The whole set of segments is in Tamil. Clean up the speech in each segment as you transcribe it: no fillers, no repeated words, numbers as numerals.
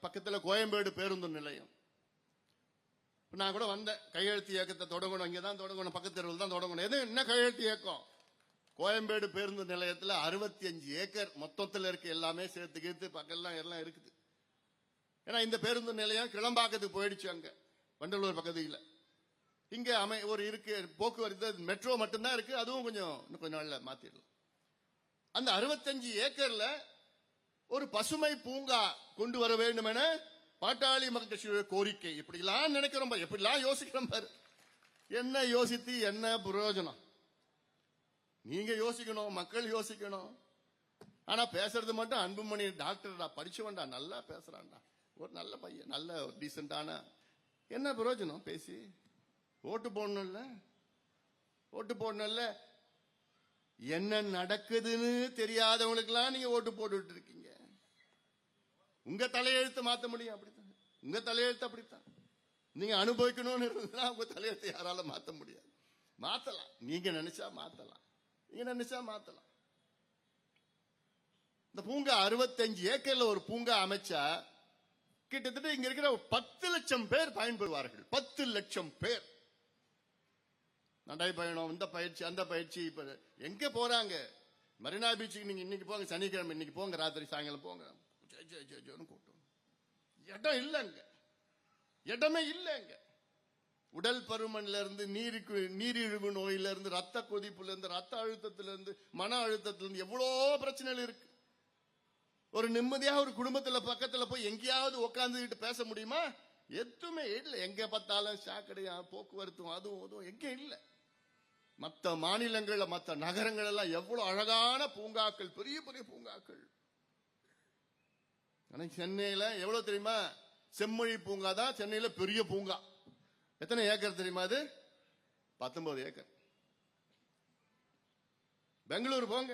பக்கத்துல கோயம்பேடு பேருந்து நிலையம். நான் கூட வந்தேன், கையெழுத்து இயக்கத்தை தொடங்கணும், இங்கதான் தொடங்கணும், பக்கத்து தெருவில் தான் தொடங்கணும். எது என்ன கையெழுத்து இயக்கம்? கோயம்பேடு பேருந்து நிலையத்தில் 65 ஏக்கர் மொத்தத்தில் இருக்க எல்லாமே சேர்த்து கீர்த்து பக்கம் எல்லாம் இருக்குது. ஏன்னா இந்த பேருந்து நிலையம் கிளம்பாக்கத்துக்கு போயிடுச்சு, அங்க வண்டலூர் பக்கத்துல. இங்க ஒரு இருக்கு போக்குவரத்து, மெட்ரோ மட்டும்தான் இருக்கு, அதுவும் கொஞ்சம் நாள்ல மாத்திடலாம். அந்த 65 ஏக்கர்ல ஒரு பசுமை பூங்கா கொண்டு வர வேண்டும் என பாட்டாளி மக்கள் கட்சியுடைய கோரிக்கை. இப்படிலாம் நினைக்கிறோம் பாரு, எப்படிலாம் யோசிக்கிறோம் பாரு. என்ன யோசித்து என்ன பிரயோஜனம்? நீங்க யோசிக்கணும், மக்கள் யோசிக்கணும். ஆனா பேசுறது மட்டும் அன்புமணி டாக்டர்டா, படிச்சவன்டா, நல்லா பேசுறான்டா, ஒரு நல்ல பையன், நல்ல டீசென்டான. என்ன பிரயோஜனம் பேசி? ஓட்டு போடணும்ல, ஓட்டு போடணும்ல. என்ன நடக்குதுன்னு தெரியாதவங்களுக்கெல்லாம் நீங்க ஓட்டு போட்டுட்டு இருக்கீங்க. உங்க தலையெழுத்து மாத்த முடியும், அப்படித்தான். உங்க தலையெழுத்து அப்படித்தான். நீங்க அனுபவிக்கணும்னு இருந்தா உங்க தலையெழுத்து யாரால மாத்த முடியாது. மாத்தலாம், நீங்க நினைச்சா மாத்தலாம், நீங்க நினைச்சா மாத்தலாம். இந்த பூங்கா 65 ஏக்கர்ல ஒரு பூங்கா அமைச்சா கிட்டத்தட்ட இங்க இருக்கிற 10 லட்சம் பேர் பயன்பெறுவார்கள். 10 லட்சம் பேர். நடைபயணம், இந்த பயிற்சி, அந்த பயிற்சி. இப்ப எங்க போறாங்க? மரீனா பீச்சுக்கு நீங்க இன்னைக்கு போங்க, சனிக்கிழமை இன்னைக்கு போங்க, ராத்திரி சாயங்காலம் போங்க, கூட்டம். இடம் இல்லைங்க, இடமே இல்லைங்க. உடல் பருமன்ல இருந்து, நீரிழிவு நோயில இருந்து, ரத்த கொதிப்புல இருந்து, ரத்த அழுத்தத்தில இருந்து, மன அழுத்தத்தில இருந்து எவ்வளோ பிரச்சனைகள் இருக்கு. ஒரு நிம்மதியா ஒரு குடும்பத்துல பக்கத்துல போய் எங்கேயாவது உட்காந்துக்கிட்டு பேச முடியுமா? எதுவுமே இல்லை. எங்க பார்த்தாலும் சாக்கடையா, போக்குவரத்தும், அதுவும் எங்க இல்லை. மற்ற மாநிலங்கள்ல, மற்ற நகரங்கள் எல்லாம் எவ்வளவு அழகான பூங்காக்கள், பெரிய பெரிய பூங்காக்கள். சென்னையில எவ்வளவு தெரியுமா? செம்மொழி பூங்கா தான் சென்னையில பெரிய பூங்கா. எத்தனை ஏக்கர் தெரியுமா? அது 19 ஏக்கர். பெங்களூர் போங்க,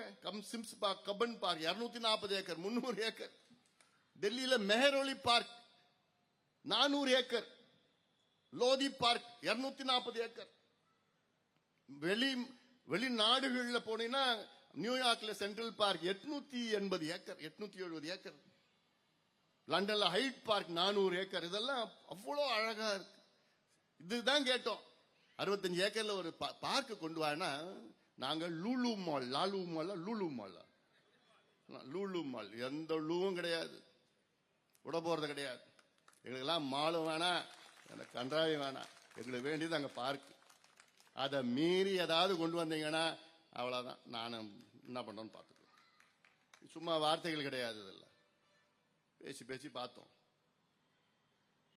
Sims park, Cubbon park 240 acre, 300 acre. டெல்லியில Mehrauli park 400 acre. Lodhi park 240 acre. வெளிநாடுகளில் போனீங்கன்னா நியூயார்க்ல சென்ட்ரல் பார்க் 880 ஏக்கர், 870 ஏக்கர். லண்டன்ல ஹைட் பார்க் 400 ஏக்கர். இதெல்லாம் அவ்வளோ அழகா இருக்கு. இதுதான் கேட்டோம், 65 ஏக்கர்ல ஒரு பார்க் கொண்டு வானா. நாங்க Lulu mall, Lalu mall, Lulu mall, Lulu mall எந்த லூவும் கிடையாது, விட போறது கிடையாது. எங்களுக்கெல்லாம் மாலும் வேணாம், எனக்கு கன்றாயும் வேணாம். எங்களுக்கு வேண்டியது அங்க பார்க். அதை மீறி ஏதாவது கொண்டு வந்தீங்கன்னா அவ்வளவுதான், நானும் என்ன பண்றேன்னு பார்த்துக்கலாம். சும்மா வார்த்தைகள் கிடையாது, இதெல்லாம் பேசி பேசி பார்த்தோம்.